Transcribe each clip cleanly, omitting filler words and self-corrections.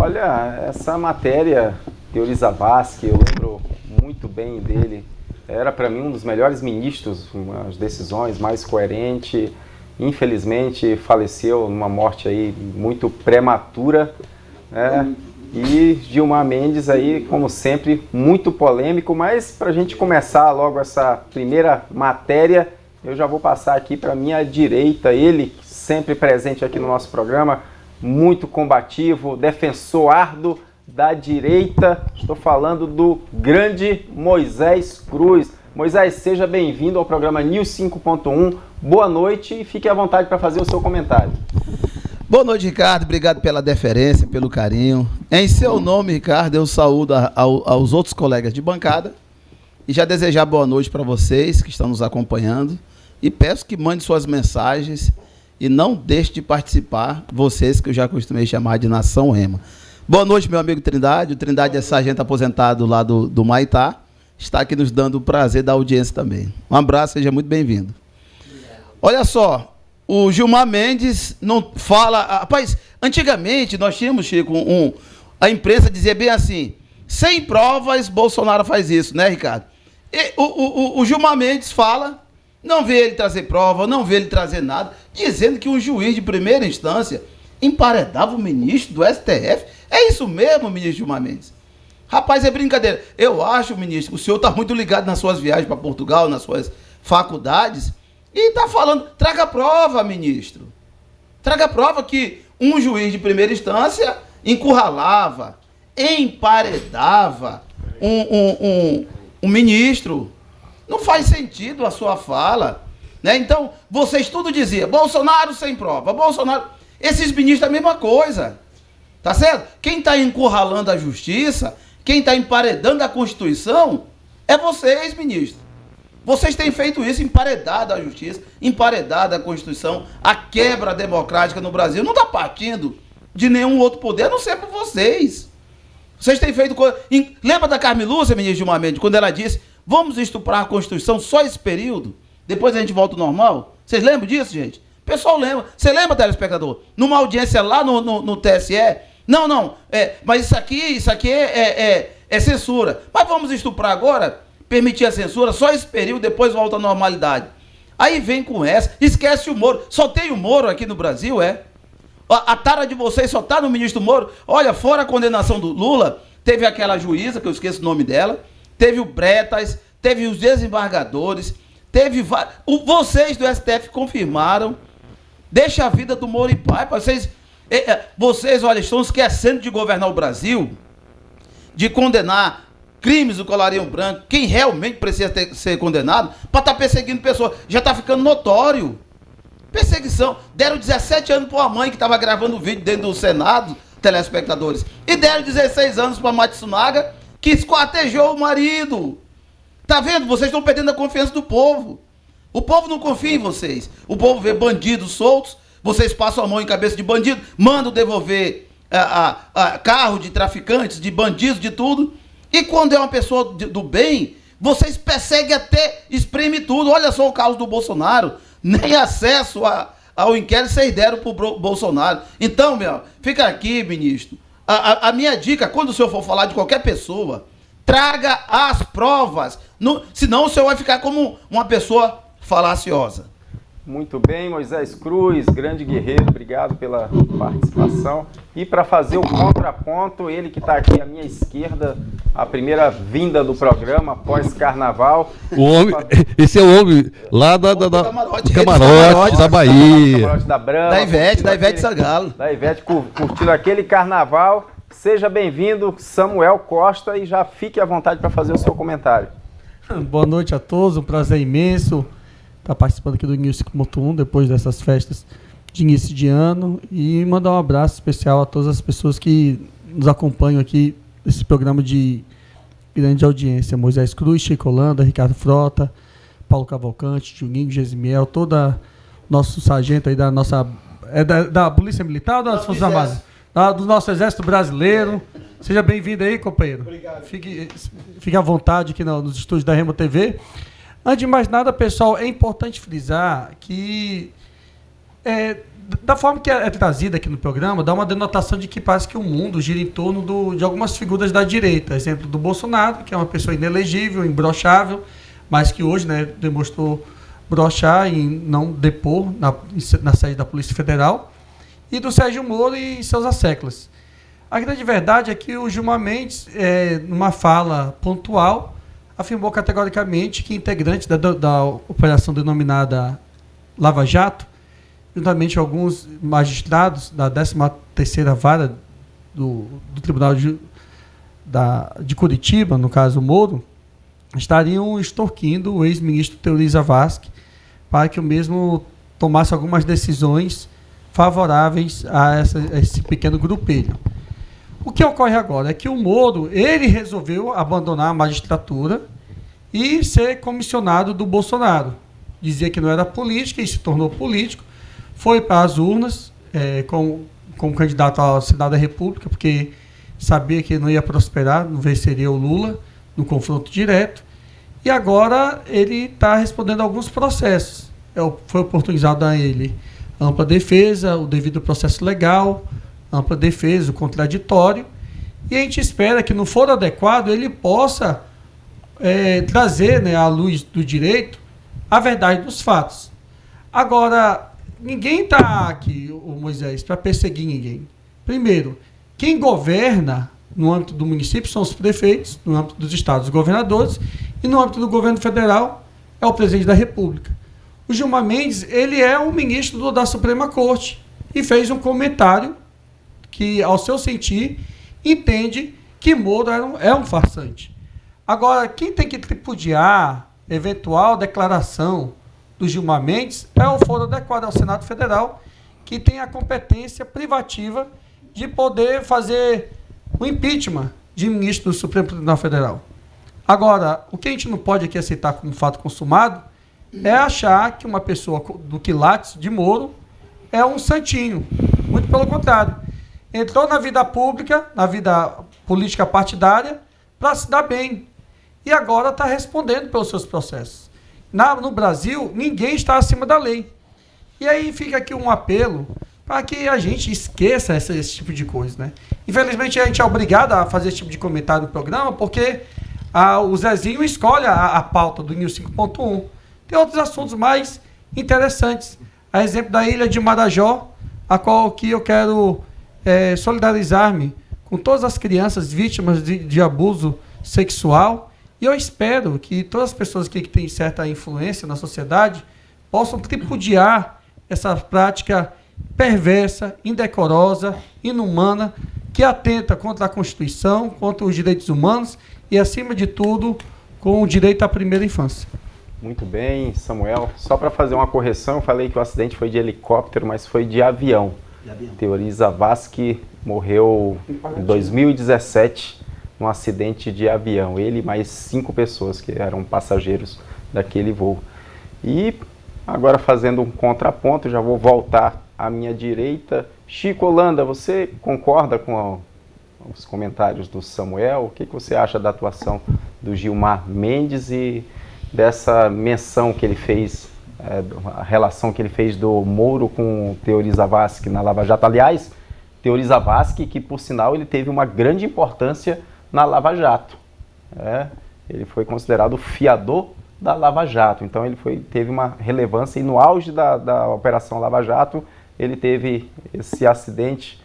Olha, essa matéria, Teori Zavascki, eu lembro muito bem dele. Era para mim um dos melhores ministros, as decisões mais coerentes. Infelizmente faleceu numa morte aí muito prematura, né? E Gilmar Mendes aí, como sempre, muito polêmico, mas para a gente começar logo essa primeira matéria, eu já vou passar aqui para a minha direita, ele sempre presente aqui no nosso programa, muito combativo, defensor árduo da direita, estou falando do grande Moisés Cruz. Moisés, seja bem-vindo ao programa News 5.1, boa noite e fique à vontade para fazer o seu comentário. Boa noite, Ricardo. Obrigado pela deferência, pelo carinho. Em seu nome, Ricardo, eu saúdo aos outros colegas de bancada e já desejar boa noite para vocês que estão nos acompanhando e peço que mande suas mensagens e não deixe de participar, vocês que eu já costumei chamar de Nação Rema. Boa noite, meu amigo Trindade. O Trindade é sargento aposentado lá do Maitá. Está aqui nos dando o prazer da audiência também. Um abraço, seja muito bem-vindo. Olha só. O Gilmar Mendes não fala... Rapaz, antigamente nós tínhamos, Chico, a imprensa dizia bem assim, sem provas Bolsonaro faz isso, né, Ricardo? E o Gilmar Mendes fala, não vê ele trazer prova, não vê ele trazer nada, dizendo que um juiz de primeira instância emparedava o ministro do STF. É isso mesmo, ministro Gilmar Mendes? Rapaz, é brincadeira. Eu acho, ministro, o senhor está muito ligado nas suas viagens para Portugal, nas suas faculdades... E está falando, traga prova, ministro. Traga prova que um juiz de primeira instância encurralava, emparedava um ministro. Não faz sentido a sua fala. Né? Então, vocês tudo diziam, Bolsonaro sem prova, Bolsonaro... Esses ministros é a mesma coisa. Tá certo? Quem está encurralando a justiça, quem está emparedando a Constituição, é vocês, ministro. Vocês têm feito isso, emparedado a justiça, emparedado a Constituição, a quebra democrática no Brasil. Não está partindo de nenhum outro poder, a não ser por vocês. Vocês têm feito coisa... Lembra da Carmen Lúcia, ministro Gilmar Mendes, quando ela disse, vamos estuprar a Constituição só esse período, depois a gente volta ao normal? Vocês lembram disso, gente? O pessoal lembra. Você lembra, telespectador? Numa audiência lá no TSE? Não, mas isso aqui é censura. Mas vamos estuprar agora... Permitir a censura, só esse período, depois volta à normalidade. Aí vem com essa, esquece o Moro. Só tem o Moro aqui no Brasil, A tara de vocês só tá no ministro Moro. Olha, fora a condenação do Lula, teve aquela juíza, que eu esqueço o nome dela, teve o Bretas, teve os desembargadores, teve... Vocês do STF confirmaram. Deixa a vida do Moro em paz. Vocês, olha, estão esquecendo de governar o Brasil, de condenar crimes do colarinho branco, quem realmente precisa ser condenado, para estar perseguindo pessoas. Já está ficando notório. Perseguição. Deram 17 anos para uma mãe que estava gravando vídeo dentro do Senado, telespectadores. E deram 16 anos para Matsunaga, que esquartejou o marido. Tá vendo? Vocês estão perdendo a confiança do povo. O povo não confia em vocês. O povo vê bandidos soltos, vocês passam a mão em cabeça de bandido, mandam devolver carro de traficantes, de bandidos, de tudo. E quando é uma pessoa do bem, vocês perseguem até, espreme tudo. Olha só o caso do Bolsonaro. Nem acesso ao inquérito vocês deram para o Bolsonaro. Então, fica aqui, ministro. A minha dica, quando o senhor for falar de qualquer pessoa, traga as provas. Senão o senhor vai ficar como uma pessoa falaciosa. Muito bem, Moisés Cruz, grande guerreiro, obrigado pela participação. E para fazer o contraponto, ele que está aqui à minha esquerda, a primeira vinda do programa pós-carnaval. O homem, esse é o homem lá do camarote da Bahia. Camarote da Brama. Da Ivete Sangalo. Da Ivete, curtindo aquele carnaval. Seja bem-vindo, Samuel Costa, e já fique à vontade para fazer o seu comentário. Boa noite a todos, um prazer imenso estar participando aqui do News 5.1 depois dessas festas de início de ano e mandar um abraço especial a todas as pessoas que nos acompanham aqui nesse programa de grande audiência. Moisés Cruz, Chico Holanda, Ricardo Frota, Paulo Cavalcante, Juninho, Gesimiel, toda nosso sargento aí da nossa... da Polícia Militar ou das Forças Armadas? Do nosso Exército Brasileiro. Seja bem-vindo aí, companheiro. Obrigado. Fique à vontade aqui nos estúdios da Rema TV. Antes de mais nada, pessoal, é importante frisar que da forma que é trazida aqui no programa, dá uma denotação de que parece que o mundo gira em torno de algumas figuras da direita. Exemplo do Bolsonaro, que é uma pessoa inelegível, imbrochável, mas que hoje, né, demonstrou brochar em não depor na sede da Polícia Federal, e do Sérgio Moro e seus asseclas. A grande verdade é que o Gilmar Mendes, numa fala pontual, afirmou categoricamente que integrantes da operação denominada Lava Jato, juntamente alguns magistrados da 13ª Vara do Tribunal de Curitiba, no caso o Moro, estariam extorquindo o ex-ministro Teori Zavascki para que o mesmo tomasse algumas decisões favoráveis a esse pequeno grupelho. O que ocorre agora é que o Moro, ele resolveu abandonar a magistratura e ser comissionado do Bolsonaro. Dizia que não era política e se tornou político, foi para as urnas como candidato ao Senado da República, porque sabia que não ia prosperar, não venceria o Lula no confronto direto, e agora ele está respondendo a alguns processos. Foi oportunizado a ele ampla defesa, o devido processo legal, ampla defesa, o contraditório, e a gente espera que, no foro adequado, ele possa trazer, né, à luz do direito a verdade dos fatos. Agora, ninguém está aqui, o Moisés, para perseguir ninguém. Primeiro, quem governa no âmbito do município são os prefeitos, no âmbito dos estados, os governadores, e no âmbito do governo federal é o presidente da República. O Gilmar Mendes, ele é um ministro da Suprema Corte e fez um comentário que, ao seu sentir, entende que Moro é um farsante. Agora, quem tem que tripudiar eventual declaração do Gilmar Mendes é o foro adequado ao Senado Federal, que tem a competência privativa de poder fazer o impeachment de ministro do Supremo Tribunal Federal. Agora, o que a gente não pode aqui aceitar como fato consumado é achar que uma pessoa do quilates de Moro é um santinho. Muito pelo contrário. Entrou na vida pública, na vida política partidária, para se dar bem. E agora está respondendo pelos seus processos. No Brasil, ninguém está acima da lei. E aí fica aqui um apelo para que a gente esqueça esse tipo de coisa, né? Infelizmente, a gente é obrigado a fazer esse tipo de comentário no programa, porque o Zezinho escolhe a pauta do News 5.1. Tem outros assuntos mais interessantes. A exemplo da ilha de Marajó, a qual que eu quero solidarizar-me com todas as crianças vítimas de abuso sexual. E eu espero que todas as pessoas que têm certa influência na sociedade possam tripudiar essa prática perversa, indecorosa, inumana, que atenta contra a Constituição, contra os direitos humanos e, acima de tudo, com o direito à primeira infância. Muito bem, Samuel. Só para fazer uma correção, eu falei que o acidente foi de helicóptero, mas foi de avião. Teori Zavascki morreu em 2017 num acidente de avião. Ele e mais 5 pessoas que eram passageiros daquele voo. E agora, fazendo um contraponto, já vou voltar à minha direita. Chico Holanda, você concorda com os comentários do Samuel? O que você acha da atuação do Gilmar Mendes e dessa menção que ele fez, a relação que ele fez do Moro com o Teori Zavascki na Lava Jato? Aliás, Teori Zavascki, que por sinal ele teve uma grande importância na Lava Jato. Ele foi considerado o fiador da Lava Jato, então ele teve uma relevância, e no auge da Operação Lava Jato ele teve esse acidente,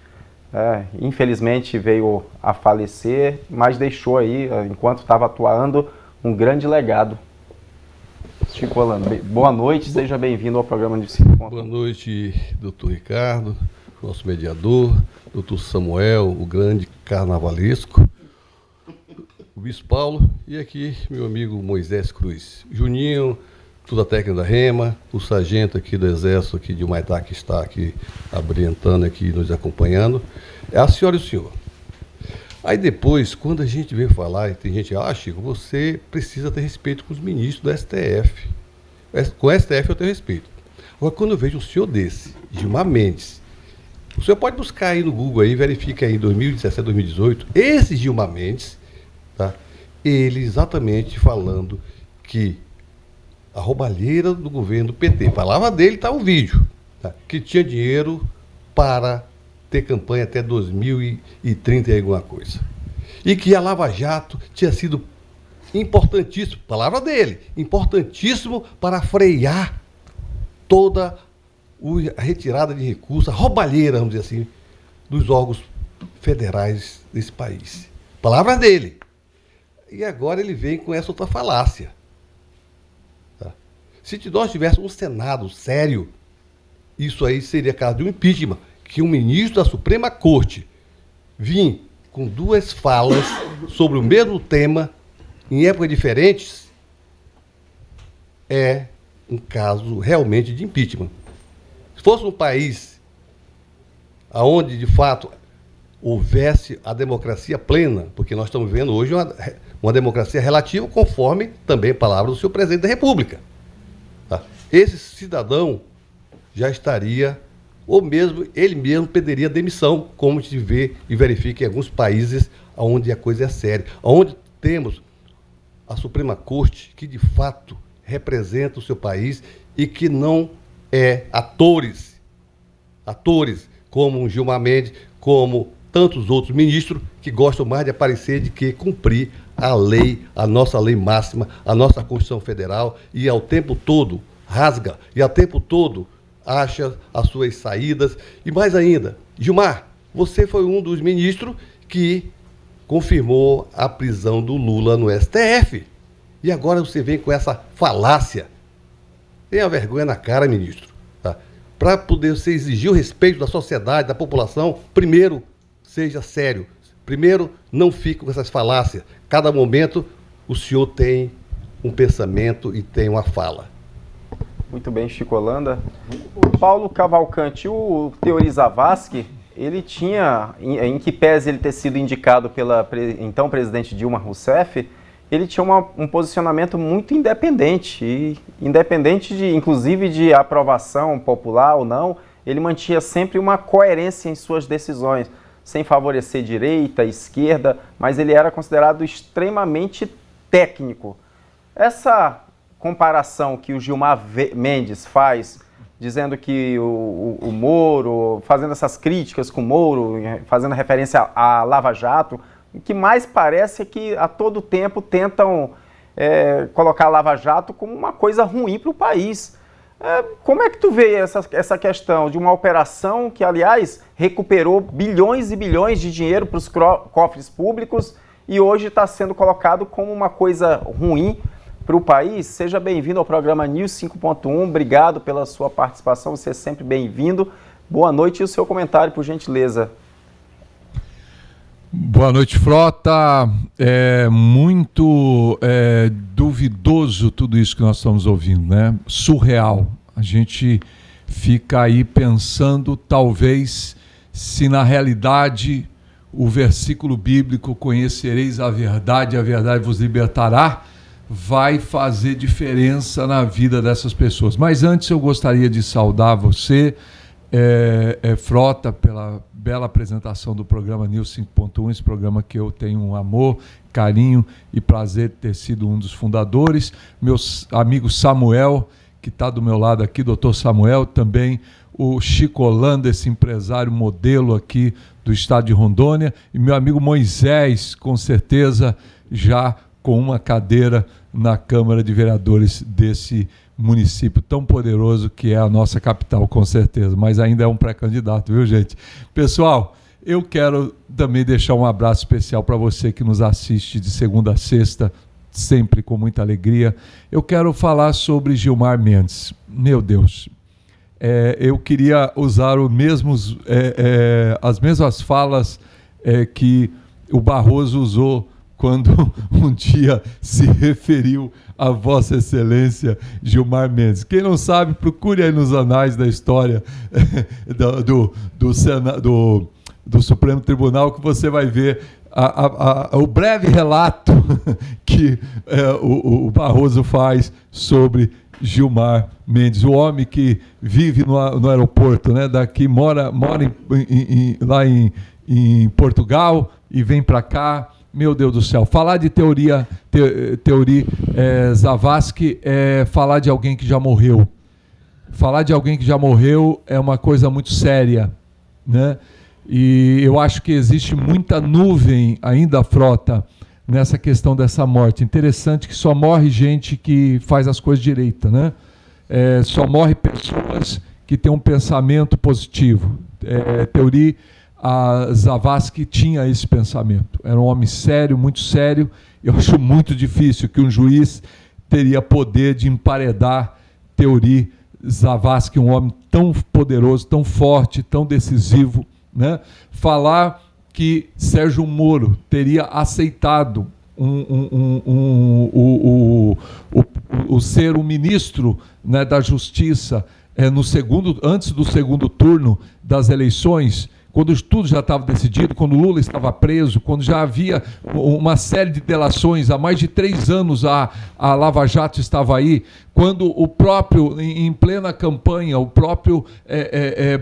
infelizmente veio a falecer, mas deixou aí, enquanto estava atuando, um grande legado. Chico Holanda, boa noite, seja bem-vindo ao programa de 5 Pontos. Boa noite, doutor Ricardo, nosso mediador, doutor Samuel, o grande carnavalesco, o Bispo Paulo, e aqui meu amigo Moisés Cruz. Juninho, toda a técnica da Rema, o sargento aqui do Exército aqui de Humaitá, que está aqui abrilhantando aqui, nos acompanhando, é a senhora e o senhor. Aí depois, quando a gente vem falar, e tem gente, Chico, você precisa ter respeito com os ministros do STF. Com o STF eu tenho respeito. Agora, quando eu vejo um senhor desse, Gilmar Mendes, o senhor pode buscar aí no Google aí, verifica aí em 2017, 2018, esse Gilmar Mendes, tá? Ele exatamente falando que a roubalheira do governo do PT, a palavra dele está o vídeo, tá, que tinha dinheiro para ter campanha até 2030 e alguma coisa. E que a Lava Jato tinha sido importantíssimo, palavra dele, importantíssimo para frear toda a retirada de recursos, a roubalheira, vamos dizer assim, dos órgãos federais desse país. Palavra dele. E agora ele vem com essa outra falácia. Tá? Se nós tivéssemos um Senado sério, isso aí seria caso de um impeachment, que um ministro da Suprema Corte vinha com duas falas sobre o mesmo tema, em épocas diferentes, é um caso realmente de impeachment. Se fosse um país onde, de fato, houvesse a democracia plena, porque nós estamos vendo hoje uma democracia relativa, conforme também a palavra do seu presidente da República. Tá? Esse cidadão já estaria, ou mesmo ele mesmo pediria demissão, como se vê e verifica em alguns países onde a coisa é séria, onde temos a Suprema Corte, que de fato representa o seu país e que não é atores como o Gilmar Mendes, como tantos outros ministros que gostam mais de aparecer do que cumprir a lei, a nossa lei máxima, a nossa Constituição Federal, e ao tempo todo rasga, e ao tempo todo acha as suas saídas. E mais ainda, Gilmar, você foi um dos ministros que confirmou a prisão do Lula no STF. E agora você vem com essa falácia. Tenha vergonha na cara, ministro. Tá? Para poder você exigir o respeito da sociedade, da população, primeiro, seja sério. Primeiro, não fique com essas falácias. Cada momento, o senhor tem um pensamento e tem uma fala. Muito bem, Chico Holanda. Paulo Cavalcante, o Teori Zavascki, ele tinha, em que pese ele ter sido indicado pela então presidente Dilma Rousseff, ele tinha um posicionamento muito independente, e independente inclusive de aprovação popular ou não, ele mantinha sempre uma coerência em suas decisões, sem favorecer direita, esquerda, mas ele era considerado extremamente técnico. Essa comparação que o Gilmar Mendes faz, dizendo que o Moro, fazendo essas críticas com o Moro, fazendo referência à Lava Jato, o que mais parece é que a todo tempo tentam colocar a Lava Jato como uma coisa ruim para o país. Como é que tu vê essa questão de uma operação que, aliás, recuperou bilhões e bilhões de dinheiro para os cofres públicos e hoje está sendo colocado como uma coisa ruim para o país? Seja bem-vindo ao programa News 5.1, obrigado pela sua participação, você é sempre bem-vindo. Boa noite e o seu comentário, por gentileza. Boa noite, Frota. É muito duvidoso tudo isso que nós estamos ouvindo, né? Surreal. A gente fica aí pensando, talvez, se na realidade o versículo bíblico, conhecereis a verdade vos libertará, vai fazer diferença na vida dessas pessoas. Mas antes eu gostaria de saudar você, Frota, pela bela apresentação do programa News 5.1, esse programa que eu tenho um amor, carinho e prazer de ter sido um dos fundadores. Meus amigos Samuel, que está do meu lado aqui, doutor Samuel, também o Chico Holanda, esse empresário modelo aqui do estado de Rondônia, e meu amigo Moisés, com certeza já com uma cadeira na Câmara de Vereadores desse município tão poderoso que é a nossa capital, com certeza, mas ainda é um pré-candidato, viu, gente? Pessoal, eu quero também deixar um abraço especial para você que nos assiste de segunda a sexta, sempre com muita alegria. Eu quero falar sobre Gilmar Mendes. Meu Deus, eu queria usar as mesmas falas que o Barroso usou quando um dia se referiu a Vossa Excelência Gilmar Mendes. Quem não sabe, procure aí nos anais da história do Supremo Tribunal, que você vai ver o breve relato que o Barroso faz sobre Gilmar Mendes, o homem que vive no aeroporto, né? Daqui mora lá em Portugal e vem para cá. Meu Deus do céu, falar de Teori Zavascki é falar de alguém que já morreu. Falar de alguém que já morreu é uma coisa muito séria, né? E eu acho que existe muita nuvem ainda, Frota, nessa questão dessa morte. Interessante que só morre gente que faz as coisas direito, né? Só morre pessoas que têm um pensamento positivo. Teori Zavascki tinha esse pensamento. Era um homem sério, muito sério. Eu acho muito difícil que um juiz teria poder de emparedar Teori Zavascki, um homem tão poderoso, tão forte, tão decisivo, né? Falar que Sérgio Moro teria aceitado o ser o ministro, né, da Justiça antes do segundo turno das eleições, quando tudo já estava decidido, quando Lula estava preso, quando já havia uma série de delações, há mais de 3 anos a Lava Jato estava aí, quando o próprio, em plena campanha, o próprio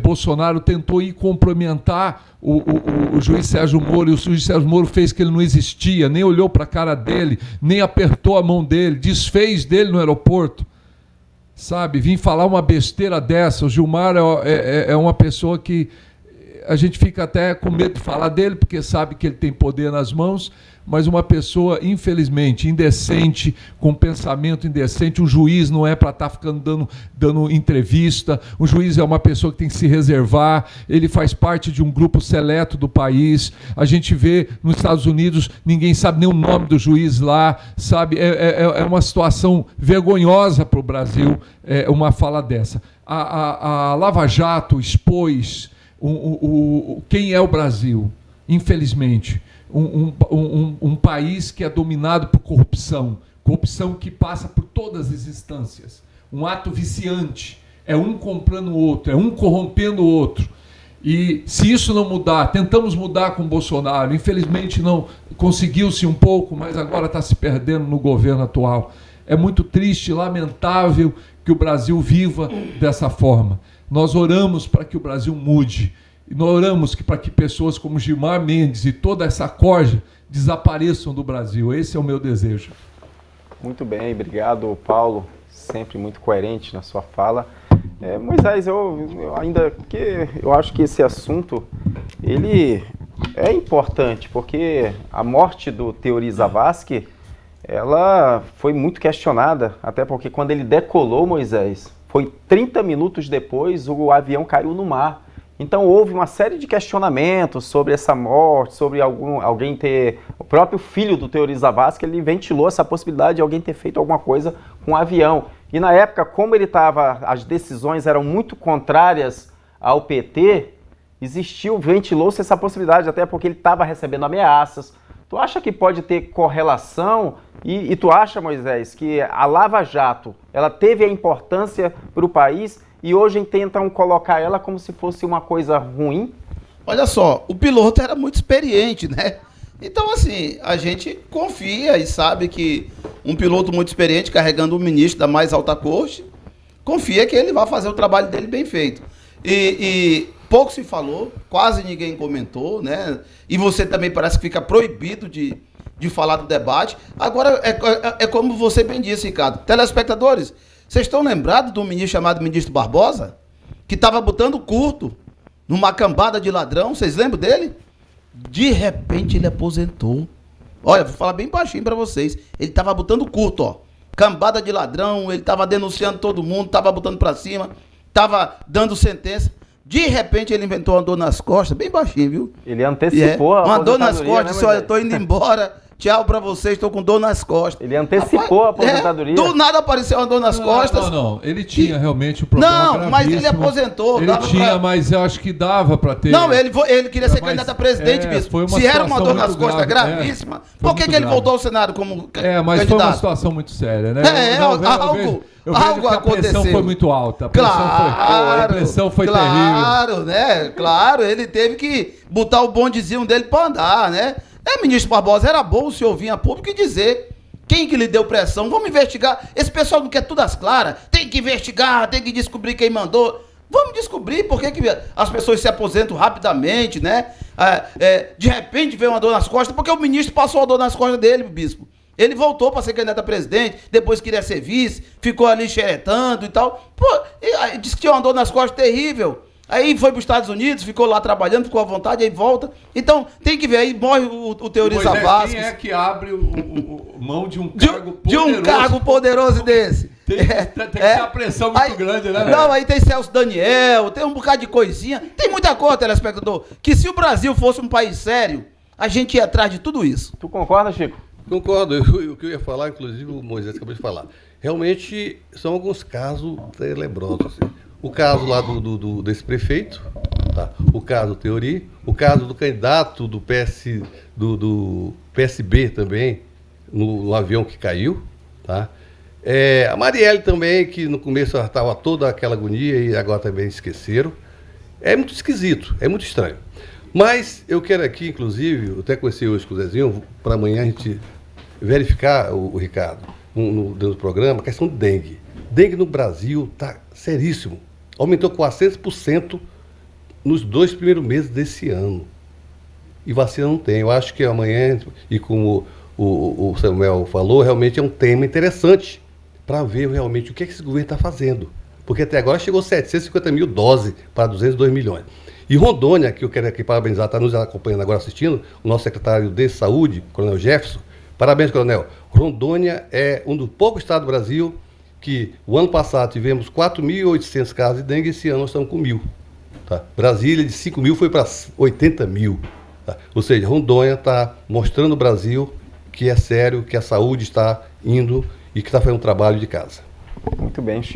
Bolsonaro tentou ir cumprimentar o juiz Sérgio Moro, e o juiz Sérgio Moro fez que ele não existia, nem olhou para a cara dele, nem apertou a mão dele, desfez dele no aeroporto. Sabe, vim falar uma besteira dessa. O Gilmar é uma pessoa que a gente fica até com medo de falar dele, porque sabe que ele tem poder nas mãos, mas uma pessoa, infelizmente, indecente, com pensamento indecente. Um juiz não é para estar ficando dando entrevista, um juiz é uma pessoa que tem que se reservar, ele faz parte de um grupo seleto do país. A gente vê nos Estados Unidos, ninguém sabe nem o nome do juiz lá, sabe? É uma situação vergonhosa para o Brasil, uma fala dessa. A Lava Jato expôs quem é o Brasil, infelizmente, um país que é dominado por corrupção que passa por todas as instâncias, um ato viciante, é um comprando o outro, é um corrompendo o outro. E se isso não mudar, tentamos mudar com o Bolsonaro, infelizmente não conseguiu-se um pouco, mas agora está se perdendo no governo atual. É muito triste, lamentável que o Brasil viva dessa forma. Nós oramos para que o Brasil mude. E nós oramos para que pessoas como Gilmar Mendes e toda essa corja desapareçam do Brasil. Esse é o meu desejo. Muito bem, obrigado, Paulo. Sempre muito coerente na sua fala. Moisés, eu acho que esse assunto ele é importante, porque a morte do Teori Zavascki, ela foi muito questionada, até porque quando ele decolou, Moisés, foi 30 minutos depois, o avião caiu no mar. Então houve uma série de questionamentos sobre essa morte, sobre alguém ter... O próprio filho do Teori Zavascki, ele ventilou essa possibilidade de alguém ter feito alguma coisa com o avião. E na época, como as decisões eram muito contrárias ao PT, ventilou-se essa possibilidade, até porque ele estava recebendo ameaças. Tu acha que pode ter correlação? E tu acha, Moisés, que a Lava Jato, ela teve a importância para o país e hoje tentam colocar ela como se fosse uma coisa ruim? Olha só, o piloto era muito experiente, né? Então, assim, a gente confia e sabe que um piloto muito experiente, carregando um ministro da mais alta corte, confia que ele vai fazer o trabalho dele bem feito. E pouco se falou, quase ninguém comentou, né? E você também parece que fica proibido de falar do debate. Agora, é como você bem disse, Ricardo. Telespectadores, vocês estão lembrados de um ministro chamado Ministro Barbosa? Que estava botando curto numa cambada de ladrão, vocês lembram dele? De repente ele aposentou. Olha, vou falar bem baixinho para vocês. Ele estava botando curto, ó. Cambada de ladrão, ele estava denunciando todo mundo, estava botando para cima, estava dando sentença. De repente ele inventou uma dor nas costas, bem baixinho, viu? Ele antecipou a uma dor nas costas, né, disse, olha, eu tô indo embora, tchau pra vocês, estou com dor nas costas. Ele antecipou a aposentadoria. Do nada apareceu uma dor nas costas. Não, ele tinha realmente um problema gravíssimo. Mas ele aposentou. Ele tinha, mas eu acho que dava para ter... Não, ele queria ser candidato a presidente, bispo. Se era uma dor nas costas gravíssima, por que ele voltou ao Senado como candidato? Mas foi uma situação muito séria, né? Algo aconteceu. A pressão foi muito alta. A pressão foi terrível. Claro, né? Claro, ele teve que botar o bondezinho dele para andar, né? Ministro Barbosa, era bom o senhor vir a público e dizer quem que lhe deu pressão. Vamos investigar. Esse pessoal não quer tudo às claras. Tem que investigar, tem que descobrir quem mandou. Vamos descobrir por que as pessoas se aposentam rapidamente, né? De repente veio uma dor nas costas, porque o ministro passou a dor nas costas dele, bispo. Ele voltou para ser candidato a presidente, depois queria ser vice, ficou ali xeretando e tal. Pô, aí disse que tinha uma dor nas costas terrível. Aí foi para os Estados Unidos, ficou lá trabalhando, ficou à vontade, aí volta. Então, tem que ver, aí morre o Teoriza Vasquez. Quem é que abre mão de um cargo poderoso? De um cargo poderoso desse. Tem que ser uma pressão muito grande, né? Não, aí tem Celso Daniel, tem um bocado de coisinha. Tem muita coisa, telespectador. Que se o Brasil fosse um país sério, a gente ia atrás de tudo isso. Tu concorda, Chico? Concordo. O que eu ia falar, inclusive o Moisés acabou de falar. Realmente são alguns casos tenebrosos. Assim. O caso lá desse prefeito, tá? O caso do Teori, o caso do candidato do PSB também, no avião que caiu, tá? A Marielle também, que no começo estava toda aquela agonia e agora também esqueceram. É muito esquisito, é muito estranho. Mas eu quero aqui, inclusive, eu até conheci hoje com o Zezinho, para amanhã a gente verificar, o Ricardo, dentro do programa, a questão do dengue. Dengue no Brasil está seríssimo. Aumentou 400% nos 2 primeiros meses desse ano. E vacina não tem. Eu acho que amanhã, e como o Samuel falou, realmente é um tema interessante para ver realmente o que esse governo está fazendo. Porque até agora chegou 750 mil doses para 202 milhões. E Rondônia, que eu quero aqui parabenizar, está nos acompanhando agora, assistindo, o nosso secretário de Saúde, Coronel Jefferson. Parabéns, Coronel. Rondônia é um dos poucos estados do Brasil que o ano passado tivemos 4.800 casos de dengue, esse ano nós estamos com 1.000. Tá? Brasília, de 5 mil, foi para 80 mil. Tá? Ou seja, Rondônia está mostrando ao Brasil que é sério, que a saúde está indo e que está fazendo um trabalho de casa. Muito bem, Chico.